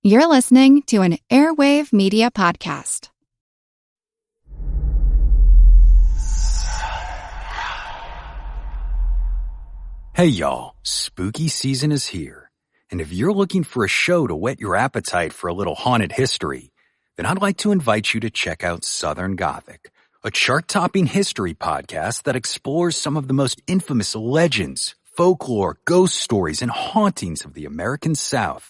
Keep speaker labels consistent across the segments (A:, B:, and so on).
A: You're listening to an Airwave Media Podcast.
B: Hey y'all, spooky season is here. And if you're looking for a show to whet your appetite for a little haunted history, then I'd like to invite you to check out Southern Gothic, a chart-topping history podcast that explores some of the most infamous legends, folklore, ghost stories, and hauntings of the American South.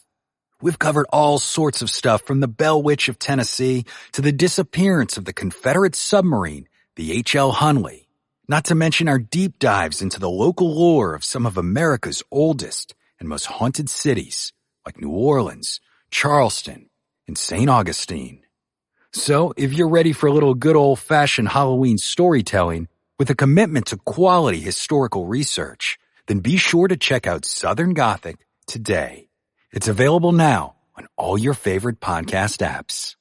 B: We've covered all sorts of stuff from the Bell Witch of Tennessee to the disappearance of the Confederate submarine, the H.L. Hunley, not to mention our deep dives into the local lore of some of America's oldest and most haunted cities, like New Orleans, Charleston, and St. Augustine. So, if you're ready for a little good old-fashioned Halloween storytelling with a commitment to quality historical research, then be sure to check out Southern Gothic today. It's available now on all your favorite podcast apps.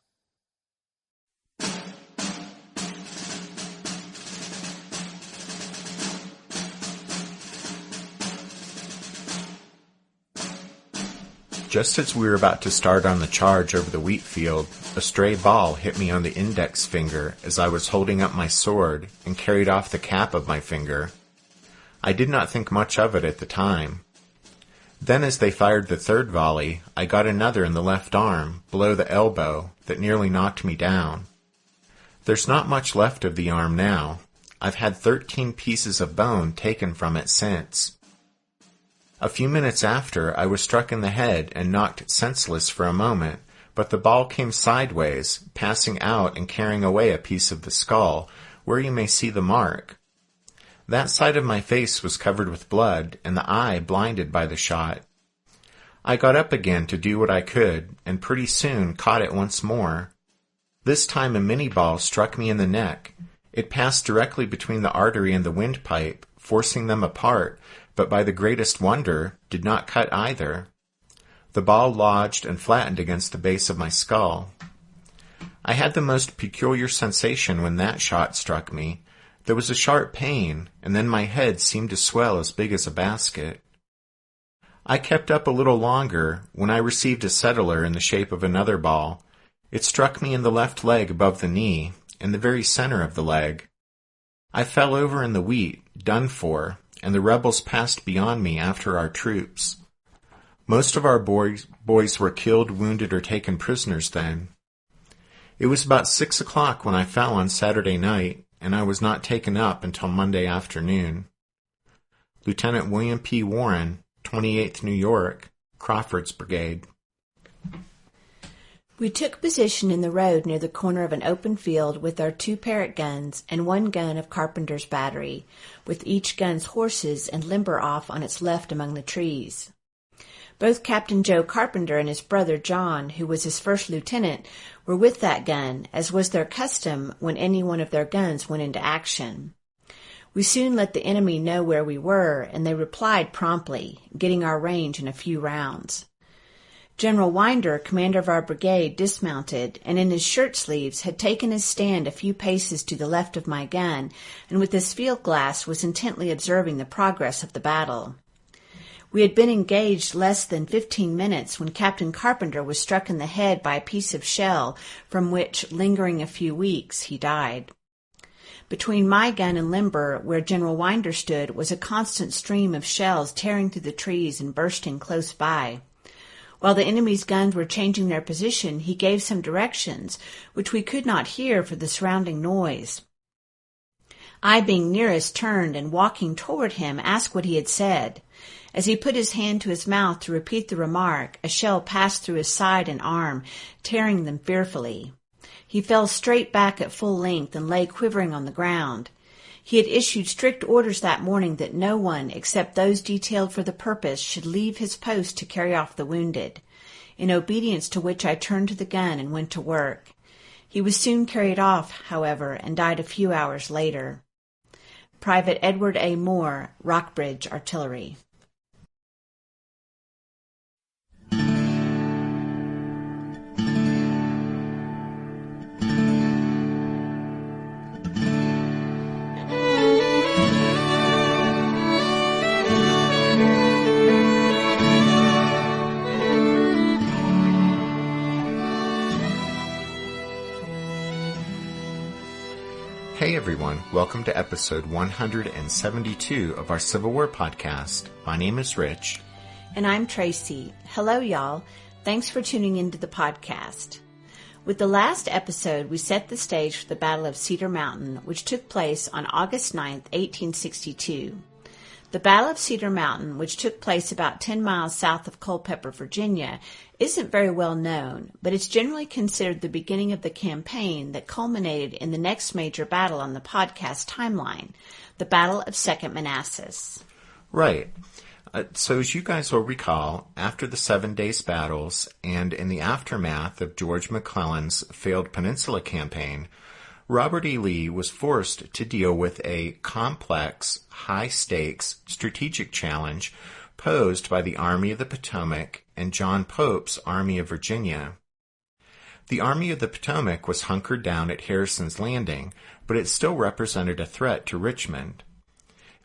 C: Just as we were about to start on the charge over the wheat field, a stray ball hit me on the index finger as I was holding up my sword and carried off the cap of my finger. I did not think much of it at the time. Then as they fired the third volley, I got another in the left arm, below the elbow, that nearly knocked me down. There's not much left of the arm now. I've had 13 pieces of bone taken from it since. A few minutes after, I was struck in the head and knocked senseless for a moment, but the ball came sideways, passing out and carrying away a piece of the skull, where you may see the mark. That side of my face was covered with blood, and the eye blinded by the shot. I got up again to do what I could, and pretty soon caught it once more. This time a mini-ball struck me in the neck. It passed directly between the artery and the windpipe, forcing them apart, but by the greatest wonder, did not cut either. The ball lodged and flattened against the base of my skull. I had the most peculiar sensation when that shot struck me. There was a sharp pain, and then my head seemed to swell as big as a basket. I kept up a little longer when I received a settler in the shape of another ball. It struck me in the left leg above the knee, in the very center of the leg. I fell over in the wheat, done for, and the rebels passed beyond me after our troops. Most of our boys were killed, wounded, or taken prisoners then. It was about 6 o'clock when I fell on Saturday night, and I was not taken up until Monday afternoon. Lieutenant William P. Warren, 28th New York, Crawford's Brigade.
D: We took position in the road near the corner of an open field with our 2 Parrott guns and 1 gun of Carpenter's battery, with each gun's horses and limber off on its left among the trees. Both Captain Joe Carpenter and his brother John, who was his first lieutenant, were with that gun, as was their custom when any one of their guns went into action. We soon let the enemy know where we were, and they replied promptly, getting our range in a few rounds. General Winder, commander of our brigade, dismounted, and in his shirt sleeves had taken his stand a few paces to the left of my gun, and with his field glass was intently observing the progress of the battle. We had been engaged less than 15 minutes when Captain Carpenter was struck in the head by a piece of shell from which, lingering a few weeks, he died. Between my gun and limber, where General Winder stood, was a constant stream of shells tearing through the trees and bursting close by. While the enemy's guns were changing their position, he gave some directions, which we could not hear for the surrounding noise. I, being nearest, turned and, walking toward him, asked what he had said. As he put his hand to his mouth to repeat the remark, a shell passed through his side and arm, tearing them fearfully. He fell straight back at full length and lay quivering on the ground. He had issued strict orders that morning that no one, except those detailed for the purpose, should leave his post to carry off the wounded, in obedience to which I turned to the gun and went to work. He was soon carried off, however, and died a few hours later. Private Edward A. Moore, Rockbridge Artillery.
C: Hey everyone, welcome to episode 172 of our Civil War podcast. My name is Rich.
D: And I'm Tracy. Hello, y'all. Thanks for tuning into the podcast. With the last episode, we set the stage for the Battle of Cedar Mountain, which took place on August 9th, 1862. The Battle of Cedar Mountain, which took place about 10 miles south of Culpeper, Virginia, isn't very well known, but it's generally considered the beginning of the campaign that culminated in the next major battle on the podcast timeline, the Battle of Second Manassas.
C: Right. So as you guys will recall, after the 7 days battles and in the aftermath of George McClellan's failed Peninsula campaign, Robert E. Lee was forced to deal with a complex, high-stakes strategic challenge posed by the Army of the Potomac and John Pope's Army of Virginia. The Army of the Potomac was hunkered down at Harrison's Landing, but it still represented a threat to Richmond.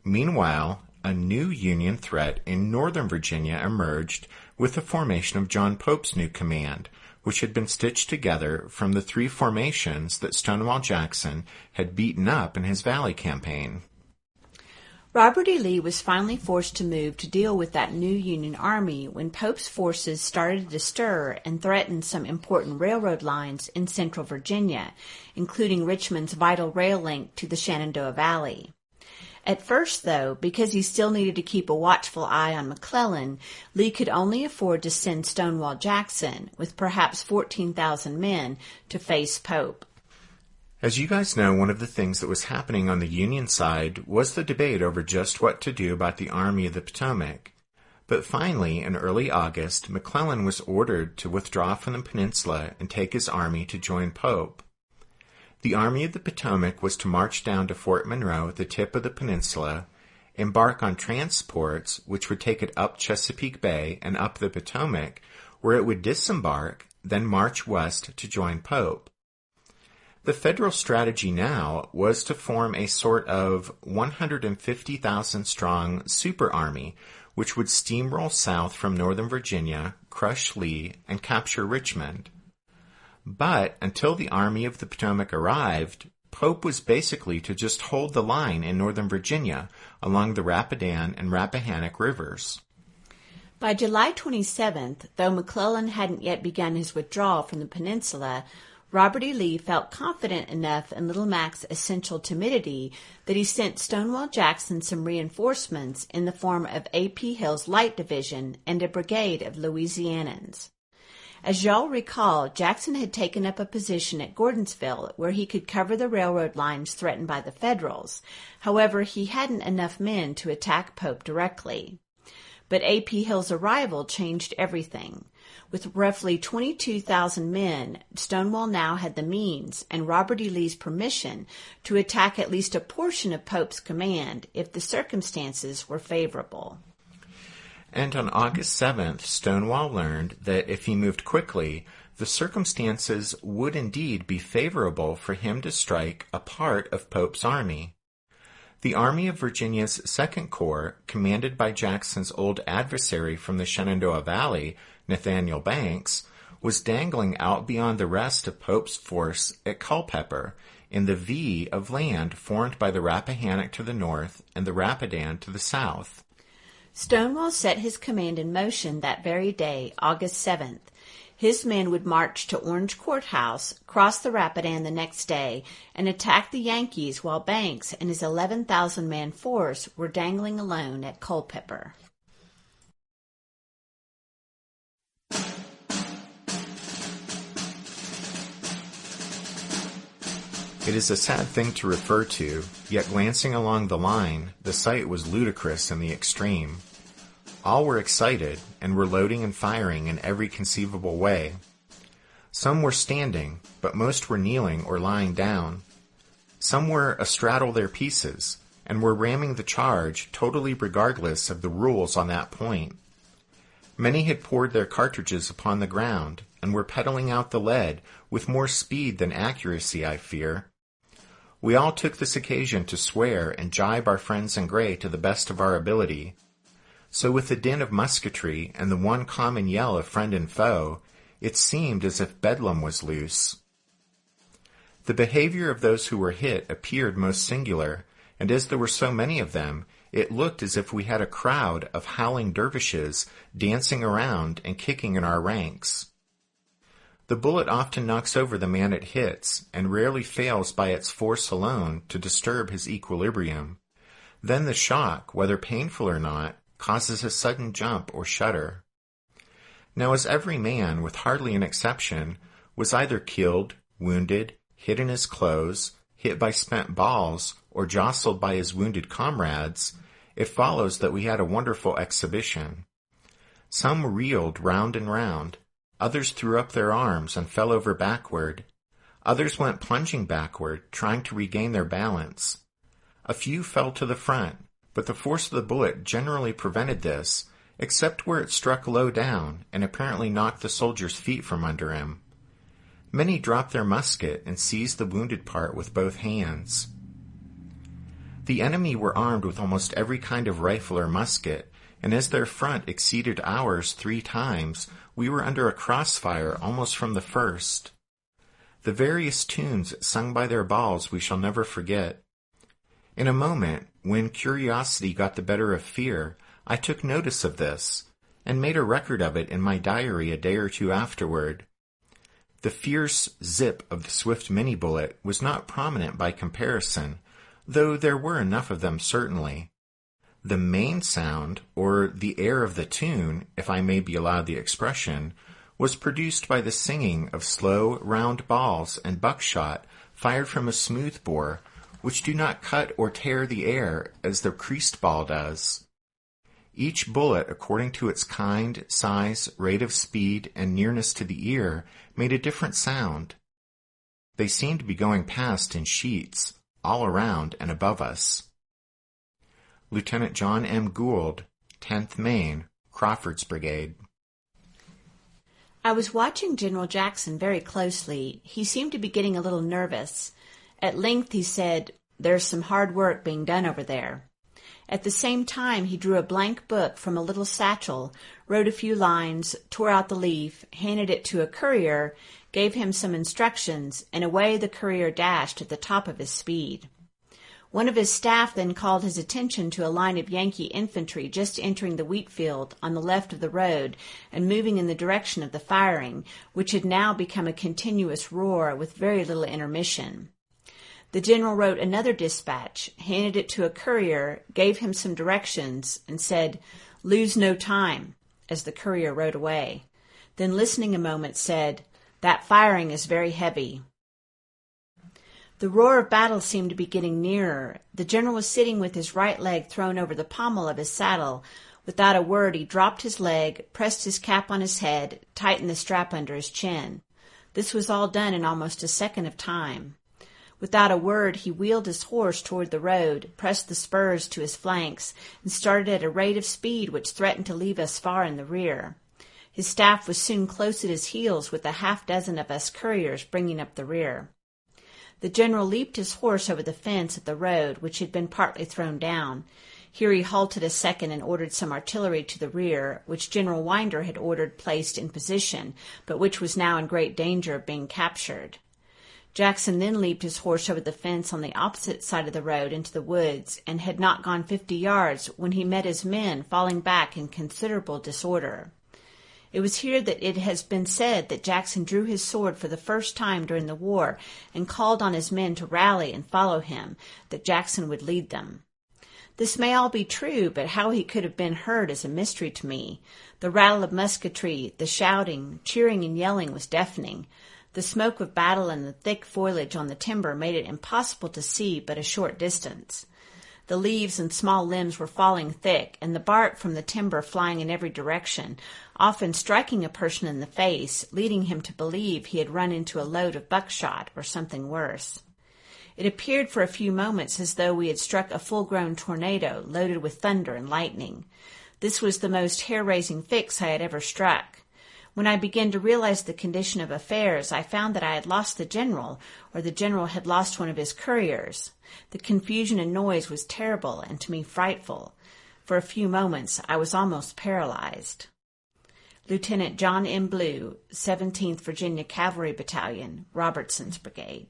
C: Meanwhile, a new Union threat in northern Virginia emerged with the formation of John Pope's new command, which had been stitched together from the three formations that Stonewall Jackson had beaten up in his Valley campaign.
D: Robert E. Lee was finally forced to move to deal with that new Union Army when Pope's forces started to stir and threaten some important railroad lines in central Virginia, including Richmond's vital rail link to the Shenandoah Valley. At first, though, because he still needed to keep a watchful eye on McClellan, Lee could only afford to send Stonewall Jackson, with perhaps 14,000 men, to face Pope.
C: As you guys know, one of the things that was happening on the Union side was the debate over just what to do about the Army of the Potomac. But finally, in early August, McClellan was ordered to withdraw from the peninsula and take his army to join Pope. The Army of the Potomac was to march down to Fort Monroe at the tip of the peninsula, embark on transports which would take it up Chesapeake Bay and up the Potomac, where it would disembark, then march west to join Pope. The federal strategy now was to form a sort of 150,000-strong super army, which would steamroll south from northern Virginia, crush Lee, and capture Richmond. But until the Army of the Potomac arrived, Pope was basically to just hold the line in northern Virginia along the Rapidan and Rappahannock rivers.
D: By July 27th, though McClellan hadn't yet begun his withdrawal from the peninsula, Robert E. Lee felt confident enough in Little Mac's essential timidity that he sent Stonewall Jackson some reinforcements in the form of A.P. Hill's Light Division and a brigade of Louisianans. As y'all recall, Jackson had taken up a position at Gordonsville where he could cover the railroad lines threatened by the Federals. However, he hadn't enough men to attack Pope directly. But A.P. Hill's arrival changed everything. With roughly 22,000 men, Stonewall now had the means and Robert E. Lee's permission to attack at least a portion of Pope's command if the circumstances were favorable.
C: And on August 7th, Stonewall learned that if he moved quickly, the circumstances would indeed be favorable for him to strike a part of Pope's army. The Army of Virginia's Second Corps, commanded by Jackson's old adversary from the Shenandoah Valley, Nathaniel Banks, was dangling out beyond the rest of Pope's force at Culpeper, in the V of land formed by the Rappahannock to the north and the Rapidan to the south.
D: Stonewall set his command in motion that very day, August 7th. His men would march to Orange Courthouse, cross the Rapidan the next day, and attack the Yankees while Banks and his 11,000-man force were dangling alone at Culpeper.
C: It is a sad thing to refer to, yet glancing along the line, the sight was ludicrous in the extreme. All were excited and were loading and firing in every conceivable way. Some were standing, but most were kneeling or lying down. Some were astraddle their pieces and were ramming the charge totally regardless of the rules on that point. Many had poured their cartridges upon the ground and were pedaling out the lead with more speed than accuracy, I fear. We all took this occasion to swear and jibe our friends in gray to the best of our ability. So with the din of musketry and the one common yell of friend and foe, it seemed as if bedlam was loose. The behavior of those who were hit appeared most singular, and as there were so many of them, it looked as if we had a crowd of howling dervishes dancing around and kicking in our ranks. The bullet often knocks over the man it hits, and rarely fails by its force alone to disturb his equilibrium. Then the shock, whether painful or not, causes a sudden jump or shudder. Now as every man, with hardly an exception, was either killed, wounded, hit in his clothes, hit by spent balls, or jostled by his wounded comrades, it follows that we had a wonderful exhibition. Some reeled round and round, others threw up their arms and fell over backward, others went plunging backward, trying to regain their balance. A few fell to the front, but the force of the bullet generally prevented this, except where it struck low down and apparently knocked the soldier's feet from under him. Many dropped their musket and seized the wounded part with both hands. The enemy were armed with almost every kind of rifle or musket, and as their front exceeded ours 3 times, we were under a crossfire almost from the first. The various tunes sung by their balls we shall never forget. In a moment, when curiosity got the better of fear, I took notice of this, and made a record of it in my diary a day or 2 afterward. The fierce zip of the swift mini-bullet was not prominent by comparison, though there were enough of them certainly. The main sound, or the air of the tune, if I may be allowed the expression, was produced by the singing of slow, round balls and buckshot fired from a smooth bore, which do not cut or tear the air as the creased ball does. Each bullet, according to its kind, size, rate of speed, and nearness to the ear, made a different sound. They seemed to be going past in sheets, all around and above us. Lieutenant John M. Gould, 10th Maine, Crawford's Brigade.
D: I was watching General Jackson very closely. He seemed to be getting a little nervous. At length he said, "There's some hard work being done over there." At the same time he drew a blank book from a little satchel, wrote a few lines, tore out the leaf, handed it to a courier, gave him some instructions, and away the courier dashed at the top of his speed. One of his staff then called his attention to a line of Yankee infantry just entering the wheat field on the left of the road and moving in the direction of the firing, which had now become a continuous roar with very little intermission. The general wrote another dispatch, handed it to a courier, gave him some directions, and said, "Lose no time," as the courier rode away. Then listening a moment said, "That firing is very heavy." The roar of battle seemed to be getting nearer. The general was sitting with his right leg thrown over the pommel of his saddle. Without a word he dropped his leg, pressed his cap on his head, tightened the strap under his chin. This was all done in almost a second of time. Without a word he wheeled his horse toward the road, pressed the spurs to his flanks, and started at a rate of speed which threatened to leave us far in the rear. His staff was soon close at his heels with a half-dozen of us couriers bringing up the rear. The general leaped his horse over the fence at the road, which had been partly thrown down. Here he halted a second and ordered some artillery to the rear, which General Winder had ordered placed in position, but which was now in great danger of being captured. Jackson then leaped his horse over the fence on the opposite side of the road into the woods, and had not gone 50 yards when he met his men falling back in considerable disorder. It was here that it has been said that Jackson drew his sword for the first time during the war and called on his men to rally and follow him, that Jackson would lead them. This may all be true, but how he could have been heard is a mystery to me. The rattle of musketry, the shouting, cheering, and yelling was deafening. The smoke of battle and the thick foliage on the timber made it impossible to see but a short distance. The leaves and small limbs were falling thick, and the bark from the timber flying in every direction, often striking a person in the face, leading him to believe he had run into a load of buckshot or something worse. It appeared for a few moments as though we had struck a full-grown tornado loaded with thunder and lightning. This was the most hair-raising fix I had ever struck. When I began to realize the condition of affairs, I found that I had lost the general, or the general had lost one of his couriers. The confusion and noise was terrible and to me frightful. For a few moments I was almost paralyzed. Lieutenant John M. Blue, 17th Virginia Cavalry Battalion, Robertson's Brigade.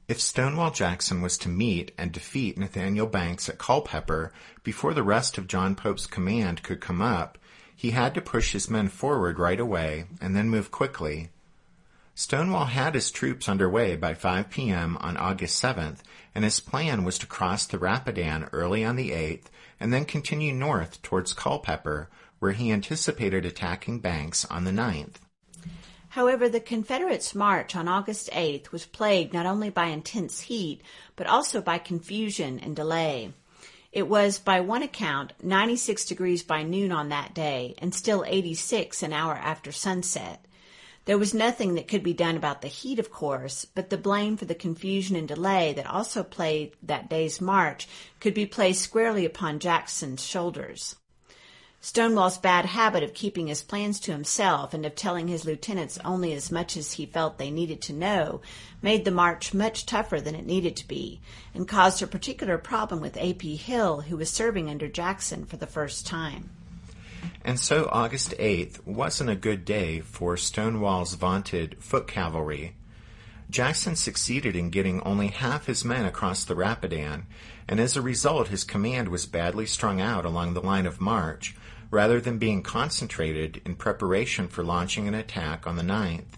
C: If Stonewall Jackson was to meet and defeat Nathaniel Banks at Culpeper before the rest of John Pope's command could come up, he had to push his men forward right away and then move quickly. Stonewall had his troops underway by 5 p.m. on August 7th, and his plan was to cross the Rapidan early on the 8th and then continue north towards Culpeper, where he anticipated attacking Banks on the 9th.
D: However, the Confederates' march on August 8th was plagued not only by intense heat, but also by confusion and delay. It was, by one account, 96 degrees by noon on that day, and still 86 an hour after sunset. There was nothing that could be done about the heat, of course, but the blame for the confusion and delay that also plagued that day's march could be placed squarely upon Jackson's shoulders. Stonewall's bad habit of keeping his plans to himself and of telling his lieutenants only as much as he felt they needed to know made the march much tougher than it needed to be, and caused a particular problem with A.P. Hill, who was serving under Jackson for the first time.
C: And so August 8th wasn't a good day for Stonewall's vaunted foot cavalry. Jackson succeeded in getting only half his men across the Rapidan, and as a result his command was badly strung out along the line of march, rather than being concentrated in preparation for launching an attack on the 9th.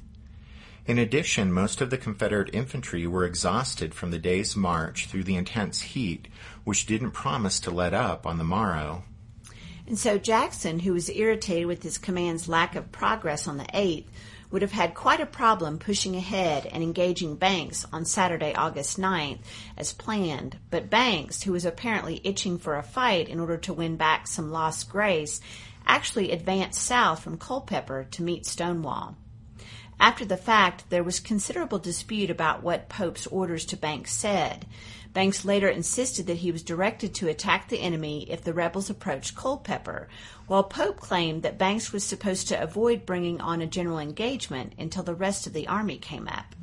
C: In addition, most of the Confederate infantry were exhausted from the day's march through the intense heat, which didn't promise to let up on the morrow.
D: And so Jackson, who was irritated with his command's lack of progress on the 8th, would have had quite a problem pushing ahead and engaging Banks on Saturday, August 9th, as planned. But Banks, who was apparently itching for a fight in order to win back some lost grace, actually advanced south from Culpeper to meet Stonewall. After the fact, there was considerable dispute about what Pope's orders to Banks said. Banks later insisted that he was directed to attack the enemy if the rebels approached Culpeper, while Pope claimed that Banks was supposed to avoid bringing on a general engagement until the rest of the army came up.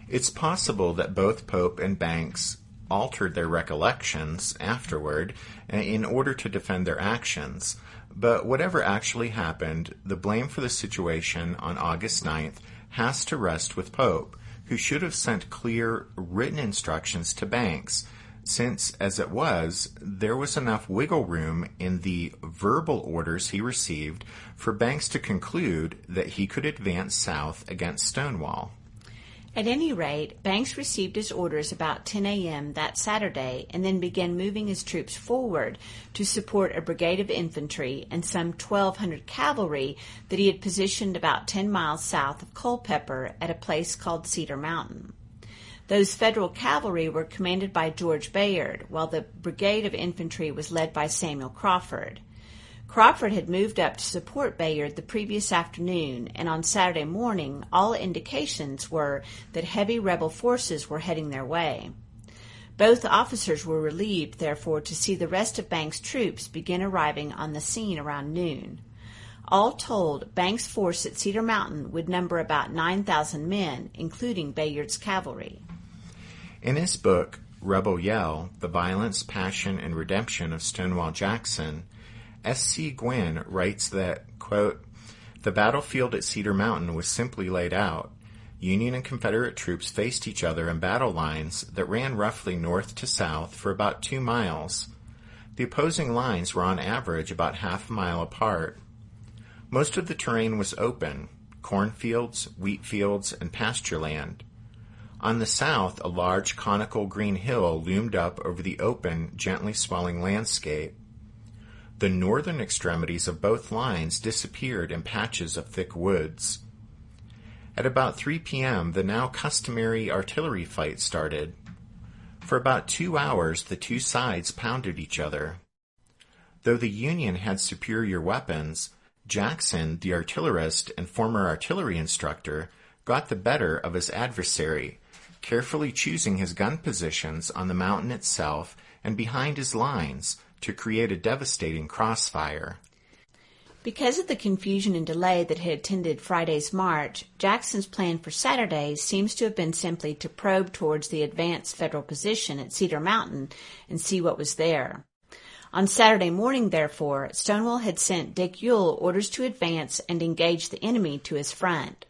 C: It's possible that both Pope and Banks altered their recollections afterward in order to defend their actions, but whatever actually happened, the blame for the situation on August 9th has to rest with Pope, who should have sent clear written instructions to Banks, since, as it was, there was enough wiggle room in the verbal orders he received for Banks to conclude that he could advance south against Stonewall.
D: At any rate, Banks received his orders about 10 a.m. that Saturday and then began moving his troops forward to support a brigade of infantry and some 1,200 cavalry that he had positioned about 10 miles south of Culpeper at a place called Cedar Mountain. Those Federal cavalry were commanded by George Bayard, while the brigade of infantry was led by Samuel Crawford. Crawford had moved up to support Bayard the previous afternoon, and on Saturday morning all indications were that heavy rebel forces were heading their way. Both officers were relieved, therefore, to see the rest of Banks' troops begin arriving on the scene around noon. All told, Banks' force at Cedar Mountain would number about 9,000 men, including Bayard's cavalry.
C: In his book, Rebel Yell, The Violence, Passion, and Redemption of Stonewall Jackson, S.C. Gwynn writes that, quote, "The battlefield at Cedar Mountain was simply laid out. Union and Confederate troops faced each other in battle lines that ran roughly north to south for about 2 miles. The opposing lines were on average about half a mile apart. Most of the terrain was open, cornfields, wheat fields, and pasture land. On the south, a large conical green hill loomed up over the open, gently swelling landscape. The northern extremities of both lines disappeared in patches of thick woods. At about 3 p.m., the now customary artillery fight started. For about 2 hours, the two sides pounded each other. Though the Union had superior weapons, Jackson, the artillerist and former artillery instructor, got the better of his adversary, carefully choosing his gun positions on the mountain itself and behind his lines to create a devastating crossfire.
D: Because of the confusion and delay that had attended Friday's march, Jackson's plan for Saturday seems to have been simply to probe towards the advanced Federal position at Cedar Mountain and see what was there. On Saturday morning, therefore, Stonewall had sent Dick Ewell orders to advance and engage the enemy to his front.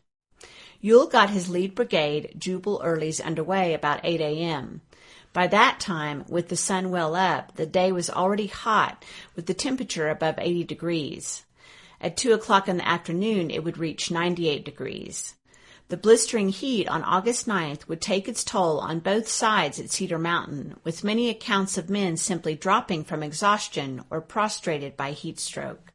D: Ewell got his lead brigade, Jubal Early's, underway about 8 a.m. By that time, with the sun well up, the day was already hot, with the temperature above 80 degrees. At 2 o'clock in the afternoon, it would reach 98 degrees. The blistering heat on August 9th would take its toll on both sides at Cedar Mountain, with many accounts of men simply dropping from exhaustion or prostrated by heat stroke.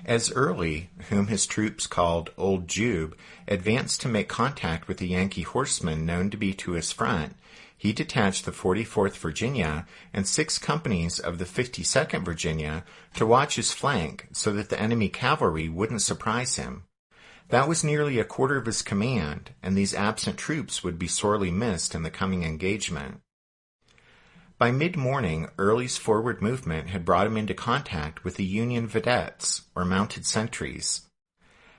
C: As Early, whom his troops called Old Jube, advanced to make contact with the Yankee horsemen known to be to his front, he detached the 44th Virginia and 6 companies of the 52nd Virginia to watch his flank so that the enemy cavalry wouldn't surprise him. That was nearly a quarter of his command, and these absent troops would be sorely missed in the coming engagement. By mid-morning, Early's forward movement had brought him into contact with the Union vedettes, or mounted sentries.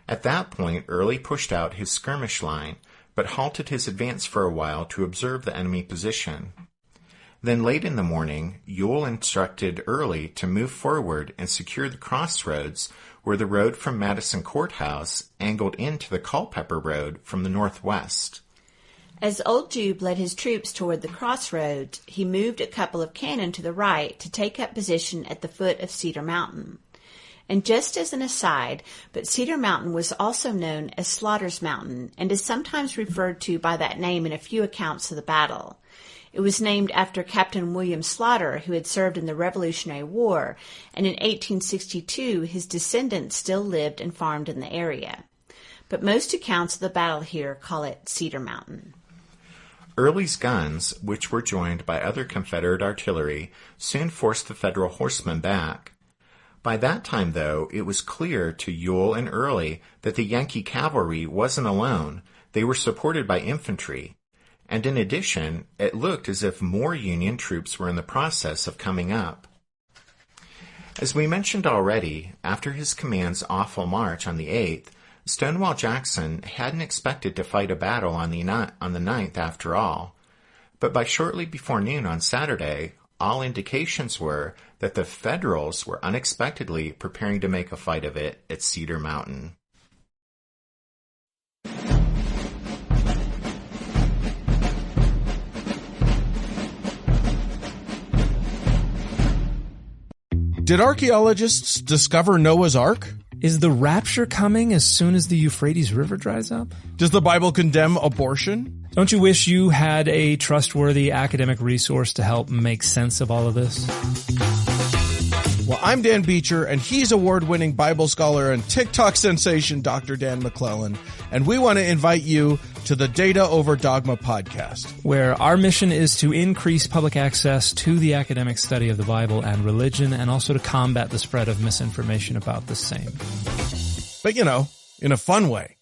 C: At that point, Early pushed out his skirmish line, but halted his advance for a while to observe the enemy position. Then late in the morning, Ewell instructed Early to move forward and secure the crossroads where the road from Madison Courthouse angled into the Culpeper Road from the northwest.
D: As Old Jube led his troops toward the crossroads, he moved a couple of cannon to the right to take up position at the foot of Cedar Mountain. And just as an aside, but Cedar Mountain was also known as Slaughter's Mountain and is sometimes referred to by that name in a few accounts of the battle. It was named after Captain William Slaughter, who had served in the Revolutionary War, and in 1862 his descendants still lived and farmed in the area. But most accounts of the battle here call it Cedar Mountain.
C: Early's guns, which were joined by other Confederate artillery, soon forced the Federal horsemen back. By that time, though, it was clear to Ewell and Early that the Yankee cavalry wasn't alone. They were supported by infantry. And in addition, it looked as if more Union troops were in the process of coming up. As we mentioned already, after his command's awful march on the 8th, Stonewall Jackson hadn't expected to fight a battle on the 9th after all. But by shortly before noon on Saturday, all indications were that the Federals were unexpectedly preparing to make a fight of it at Cedar Mountain.
E: Did archaeologists discover Noah's Ark?
F: Is the rapture coming as soon as the Euphrates River dries up?
E: Does the Bible condemn abortion?
F: Don't you wish you had a trustworthy academic resource to help make sense of all of this?
E: Well, I'm Dan Beecher, and he's award-winning Bible scholar and TikTok sensation Dr. Dan McClellan, and we want to invite you to the Data Over Dogma podcast,
F: where our mission is to increase public access to the academic study of the Bible and religion, and also to combat the spread of misinformation about the same.
E: But, in a fun way.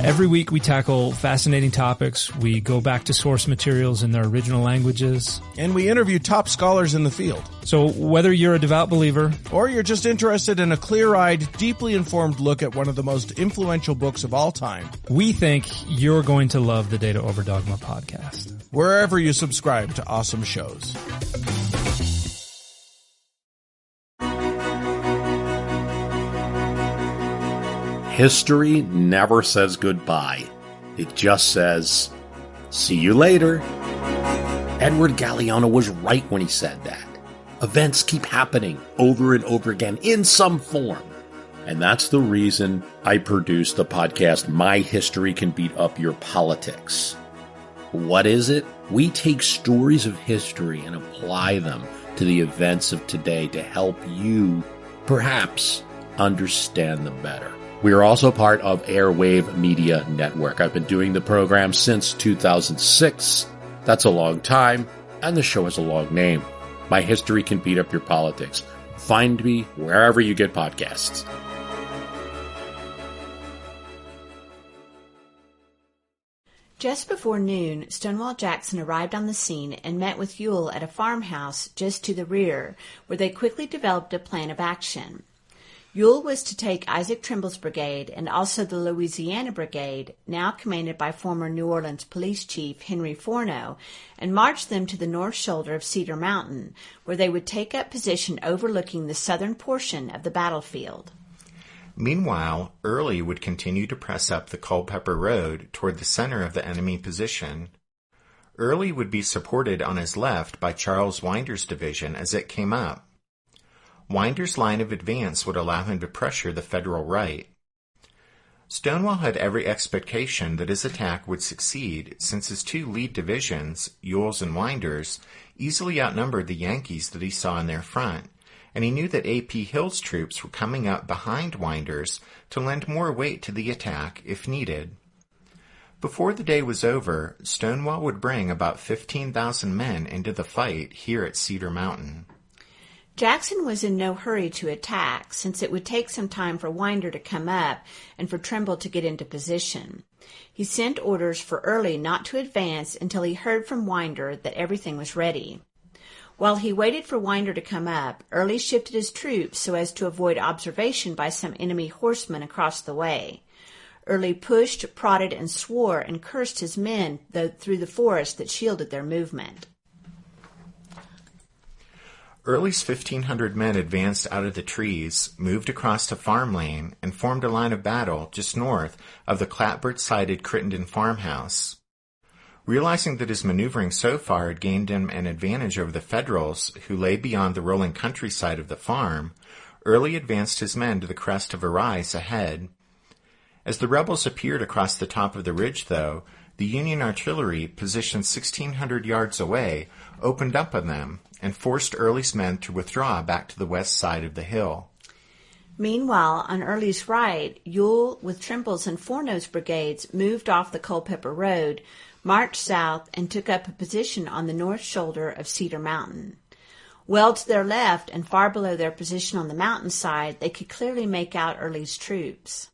F: Every week we tackle fascinating topics. We go back to source materials in their original languages.
E: And we interview top scholars in the field.
F: So whether you're a devout believer,
E: or you're just interested in a clear-eyed, deeply informed look at one of the most influential books of all time,
F: we think you're going to love the Data Over Dogma podcast.
E: Wherever you subscribe to awesome shows.
G: History never says goodbye. It just says, see you later. Edward Galeano was right when he said that. Events keep happening over and over again in some form. And that's the reason I produced the podcast, My History Can Beat Up Your Politics. What is it? We take stories of history and apply them to the events of today to help you, perhaps, understand them better. We are also part of Airwave Media Network. I've been doing the program since 2006. That's a long time, and the show has a long name. My History Can Beat Up Your Politics. Find me wherever you get podcasts.
D: Just before noon, Stonewall Jackson arrived on the scene and met with Ewell at a farmhouse just to the rear, where they quickly developed a plan of action. Ewell was to take Isaac Trimble's brigade and also the Louisiana Brigade, now commanded by former New Orleans Police Chief Henry Forno, and march them to the north shoulder of Cedar Mountain, where they would take up position overlooking the southern portion of the battlefield.
C: Meanwhile, Early would continue to press up the Culpeper Road toward the center of the enemy position. Early would be supported on his left by Charles Winder's division as it came up. Winder's line of advance would allow him to pressure the Federal right. Stonewall had every expectation that his attack would succeed since his two lead divisions, Ewell's and Winder's, easily outnumbered the Yankees that he saw in their front, and he knew that A.P. Hill's troops were coming up behind Winder's to lend more weight to the attack if needed. Before the day was over, Stonewall would bring about 15,000 men into the fight here at Cedar Mountain.
D: Jackson was in no hurry to attack, since it would take some time for Winder to come up and for Trimble to get into position. He sent orders for Early not to advance until he heard from Winder that everything was ready. While he waited for Winder to come up, Early shifted his troops so as to avoid observation by some enemy horsemen across the way. Early pushed, prodded, and swore and cursed his men through the forest that shielded their movement.
C: Early's 1,500 men advanced out of the trees, moved across a farm lane, and formed a line of battle just north of the clapboard-sided Crittenden farmhouse. Realizing that his maneuvering so far had gained him an advantage over the Federals, who lay beyond the rolling countryside of the farm, Early advanced his men to the crest of a rise ahead. As the rebels appeared across the top of the ridge, though, the Union artillery, positioned 1,600 yards away, opened up on them and forced Early's men to withdraw back to the west side of the hill.
D: Meanwhile, on Early's right, Ewell, with Trimble's and Fourneau's brigades, moved off the Culpeper Road, marched south, and took up a position on the north shoulder of Cedar Mountain. Well to their left and far below their position on the mountainside, they could clearly make out Early's troops.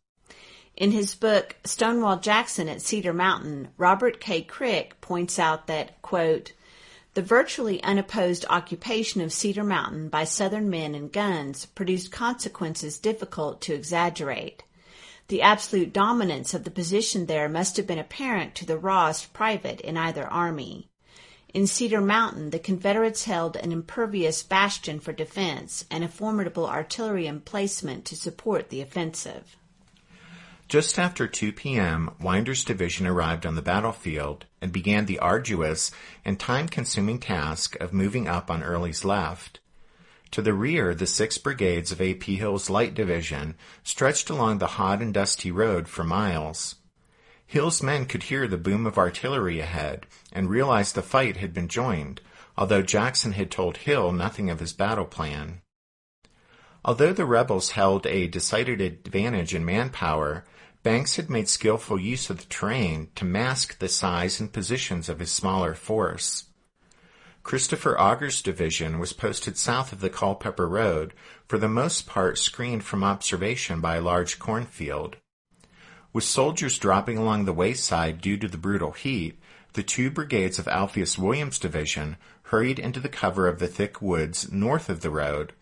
D: In his book, Stonewall Jackson at Cedar Mountain, Robert K. Crick points out that, quote, the virtually unopposed occupation of Cedar Mountain by Southern men and guns produced consequences difficult to exaggerate. The absolute dominance of the position there must have been apparent to the rawest private in either army. In Cedar Mountain, the Confederates held an impervious bastion for defense and a formidable artillery emplacement to support the offensive.
C: Just after 2 p.m., Winder's division arrived on the battlefield and began the arduous and time-consuming task of moving up on Early's left. To the rear, the 6 brigades of A.P. Hill's Light Division stretched along the hot and dusty road for miles. Hill's men could hear the boom of artillery ahead and realized the fight had been joined, although Jackson had told Hill nothing of his battle plan. Although the rebels held a decided advantage in manpower, Banks had made skillful use of the terrain to mask the size and positions of his smaller force. Christopher Augur's division was posted south of the Culpeper Road, for the most part screened from observation by a large cornfield. With soldiers dropping along the wayside due to the brutal heat, the 2 brigades of Alpheus Williams' division hurried into the cover of the thick woods north of the road,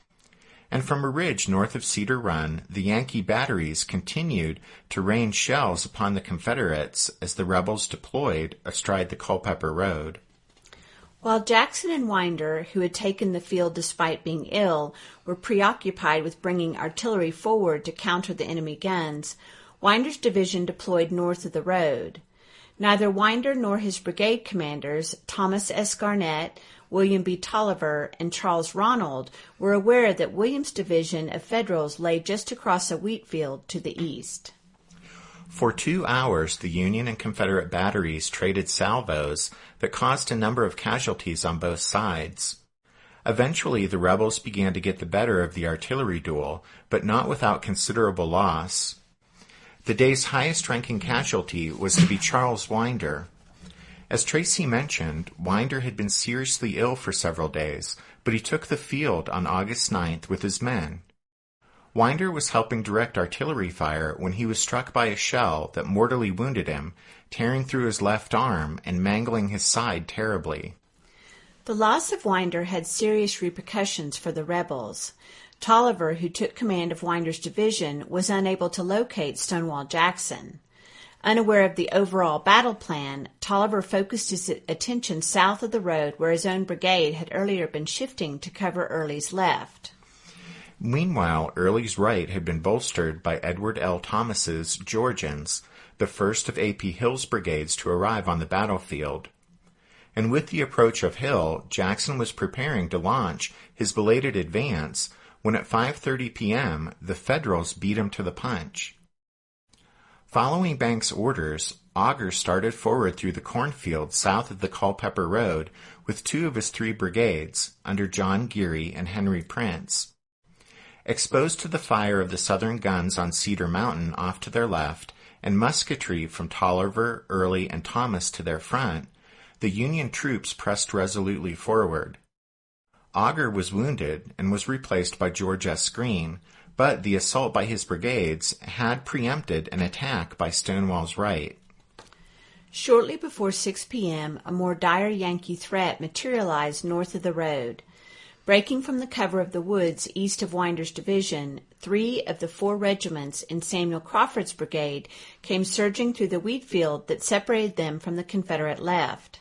C: and from a ridge north of Cedar Run, the Yankee batteries continued to rain shells upon the Confederates as the rebels deployed astride the Culpeper Road.
D: While Jackson and Winder, who had taken the field despite being ill, were preoccupied with bringing artillery forward to counter the enemy guns, Winder's division deployed north of the road. Neither Winder nor his brigade commanders, Thomas S. Garnett, William B. Tolliver, and Charles Ronald, were aware that Williams' division of Federals lay just across a wheat field to the east.
C: For 2 hours, the Union and Confederate batteries traded salvos that caused a number of casualties on both sides. Eventually, the rebels began to get the better of the artillery duel, but not without considerable loss. The day's highest-ranking casualty was to be Charles Winder. As Tracy mentioned, Winder had been seriously ill for several days, but he took the field on August 9th with his men. Winder was helping direct artillery fire when he was struck by a shell that mortally wounded him, tearing through his left arm and mangling his side terribly.
D: The loss of Winder had serious repercussions for the rebels. Tolliver, who took command of Winder's division, was unable to locate Stonewall Jackson. Unaware of the overall battle plan, Tolliver focused his attention south of the road where his own brigade had earlier been shifting to cover Early's left.
C: Meanwhile, Early's right had been bolstered by Edward L. Thomas's Georgians, the first of A.P. Hill's brigades to arrive on the battlefield. And with the approach of Hill, Jackson was preparing to launch his belated advance when at 5:30 p.m. the Federals beat him to the punch. Following Banks' orders, Augur started forward through the cornfield south of the Culpeper Road with two of his three brigades, under John Geary and Henry Prince. Exposed to the fire of the Southern guns on Cedar Mountain off to their left, and musketry from Tolliver, Early, and Thomas to their front, the Union troops pressed resolutely forward. Augur was wounded and was replaced by George S. Greene, but the assault by his brigades had preempted an attack by Stonewall's right.
D: Shortly before 6 p.m., a more dire Yankee threat materialized north of the road. Breaking from the cover of the woods east of Winder's division, 3 of the 4 regiments in Samuel Crawford's brigade came surging through the wheat field that separated them from the Confederate left.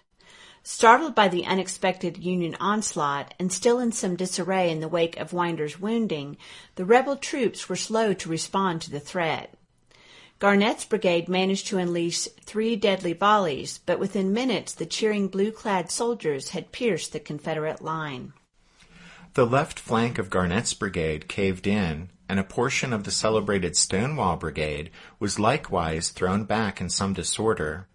D: Startled by the unexpected Union onslaught and still in some disarray in the wake of Winder's wounding, the rebel troops were slow to respond to the threat. Garnett's brigade managed to unleash 3 deadly volleys, but within minutes the cheering blue-clad soldiers had pierced the Confederate line.
C: The left flank of Garnett's brigade caved in, and a portion of the celebrated Stonewall brigade was likewise thrown back in some disorder.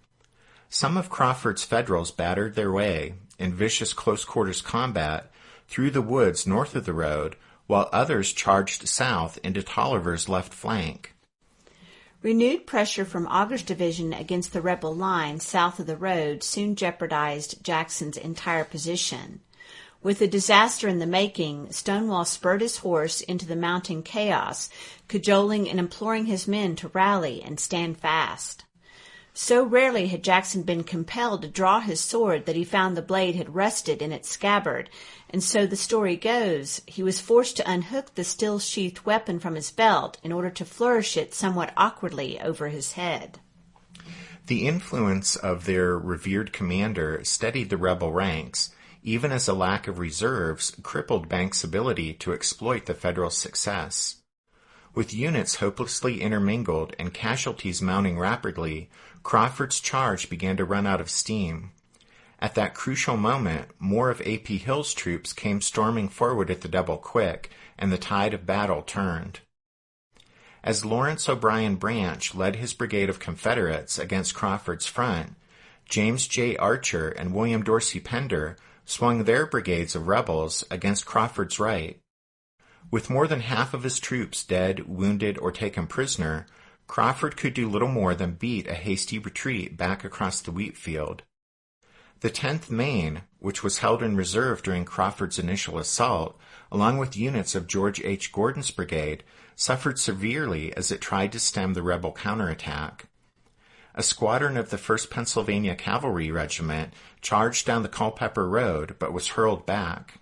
C: Some of Crawford's Federals battered their way, in vicious close-quarters combat, through the woods north of the road, while others charged south into Tolliver's left flank.
D: Renewed pressure from Augur's division against the rebel line south of the road soon jeopardized Jackson's entire position. With the disaster in the making, Stonewall spurred his horse into the mounting chaos, cajoling and imploring his men to rally and stand fast. So rarely had Jackson been compelled to draw his sword that he found the blade had rusted in its scabbard, and so the story goes, he was forced to unhook the still-sheathed weapon from his belt in order to flourish it somewhat awkwardly over his head.
C: The influence of their revered commander steadied the rebel ranks, even as a lack of reserves crippled Banks' ability to exploit the Federal success. With units hopelessly intermingled and casualties mounting rapidly, Crawford's charge began to run out of steam. At that crucial moment, more of A.P. Hill's troops came storming forward at the double quick, and the tide of battle turned. As Lawrence O'Brien Branch led his brigade of Confederates against Crawford's front, James J. Archer and William Dorsey Pender swung their brigades of rebels against Crawford's right. With more than half of his troops dead, wounded, or taken prisoner, Crawford could do little more than beat a hasty retreat back across the wheat field. The 10th Maine, which was held in reserve during Crawford's initial assault, along with units of George H. Gordon's brigade, suffered severely as it tried to stem the rebel counterattack. A squadron of the 1st Pennsylvania Cavalry Regiment charged down the Culpeper Road but was hurled back.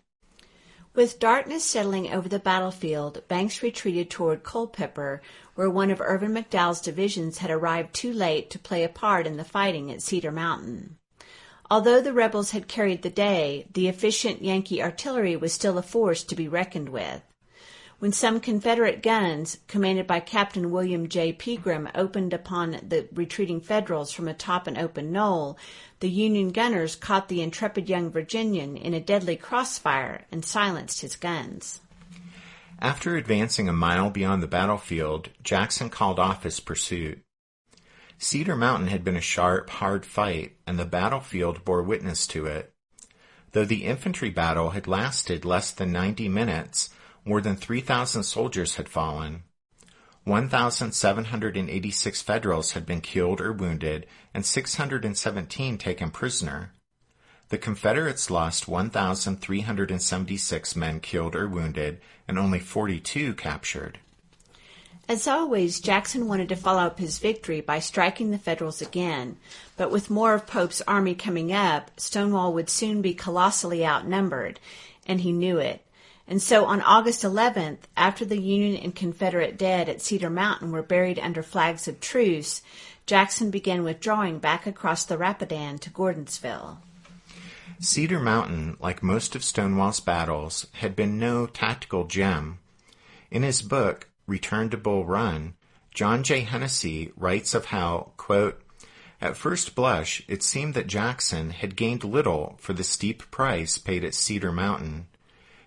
D: With darkness settling over the battlefield, Banks retreated toward Culpeper, where one of Irvin McDowell's divisions had arrived too late to play a part in the fighting at Cedar Mountain. Although the rebels had carried the day, the efficient Yankee artillery was still a force to be reckoned with. When some Confederate guns, commanded by Captain William J. Pegram, opened upon the retreating Federals from atop an open knoll, the Union gunners caught the intrepid young Virginian in a deadly crossfire and silenced his guns.
C: After advancing a mile beyond the battlefield, Jackson called off his pursuit. Cedar Mountain had been a sharp, hard fight, and the battlefield bore witness to it. Though the infantry battle had lasted less than 90 minutes, more than 3,000 soldiers had fallen. 1,786 Federals had been killed or wounded, and 617 taken prisoner. The Confederates lost 1,376 men killed or wounded, and only 42 captured.
D: As always, Jackson wanted to follow up his victory by striking the Federals again, but with more of Pope's army coming up, Stonewall would soon be colossally outnumbered, and he knew it. And so on August 11th, after the Union and Confederate dead at Cedar Mountain were buried under flags of truce, Jackson began withdrawing back across the Rapidan to Gordonsville.
C: Cedar Mountain, like most of Stonewall's battles, had been no tactical gem. In his book, Return to Bull Run, John J. Hennessy writes of how, quote, "At first blush, it seemed that Jackson had gained little for the steep price paid at Cedar Mountain.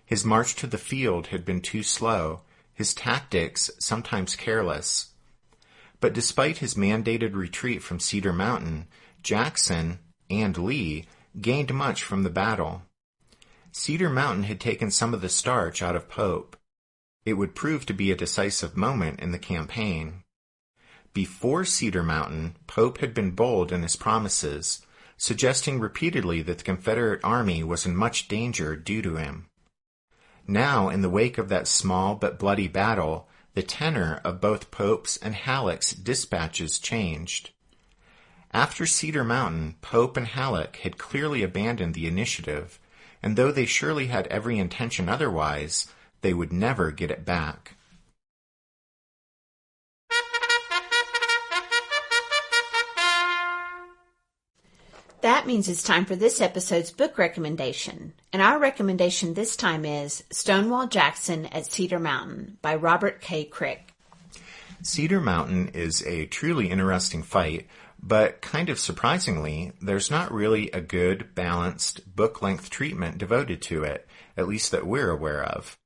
C: His march to the field had been too slow, his tactics sometimes careless. But despite his mandated retreat from Cedar Mountain, Jackson and Lee gained much from the battle. Cedar Mountain had taken some of the starch out of Pope. It would prove to be a decisive moment in the campaign. Before Cedar Mountain, Pope had been bold in his promises, suggesting repeatedly that the Confederate army was in much danger due to him. Now, in the wake of that small but bloody battle, the tenor of both Pope's and Halleck's dispatches changed. After Cedar Mountain, Pope and Halleck had clearly abandoned the initiative, and though they surely had every intention otherwise, they would never get it back.
D: That means it's time for this episode's book recommendation. And our recommendation this time is Stonewall Jackson at Cedar Mountain by Robert K. Crick.
C: Cedar Mountain is a truly interesting fight, but kind of surprisingly, there's not really a good, balanced, book-length treatment devoted to it, at least that we're aware of.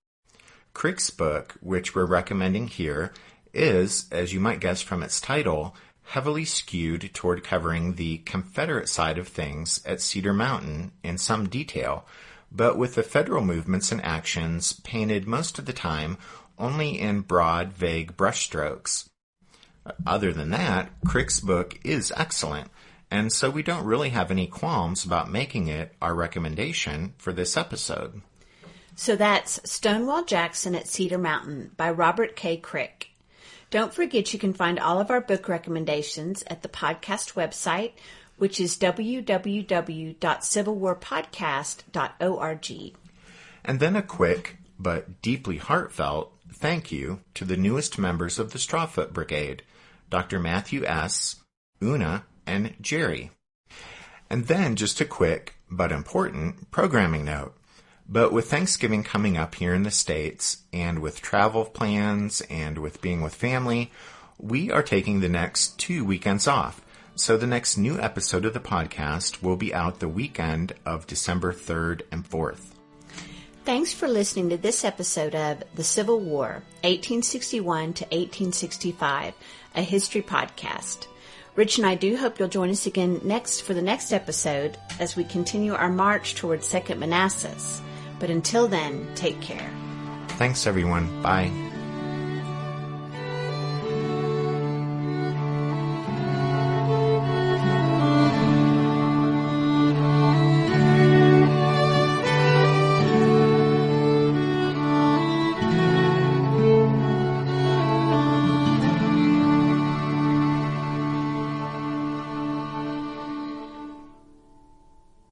C: Crick's book, which we're recommending here, is, as you might guess from its title, heavily skewed toward covering the Confederate side of things at Cedar Mountain in some detail, but with the Federal movements and actions painted most of the time only in broad, vague brushstrokes. Other than that, Crick's book is excellent, and so we don't really have any qualms about making it our recommendation for this episode.
D: So that's Stonewall Jackson at Cedar Mountain by Robert K. Crick. Don't forget you can find all of our book recommendations at the podcast website, which is www.civilwarpodcast.org.
C: And then a quick, but deeply heartfelt, thank you to the newest members of the Strawfoot Brigade, Dr. Matthew S., Una, and Jerry. And then just a quick, but important, programming note. But with Thanksgiving coming up here in the States, and with travel plans, and with being with family, we are taking the next 2 weekends off. So the next new episode of the podcast will be out the weekend of December 3rd and 4th.
D: Thanks for listening to this episode of The Civil War, 1861 to 1865, a history podcast. Rich and I do hope you'll join us again for the next episode as we continue our march towards 2nd Manassas. But until then, take care.
C: Thanks, everyone. Bye.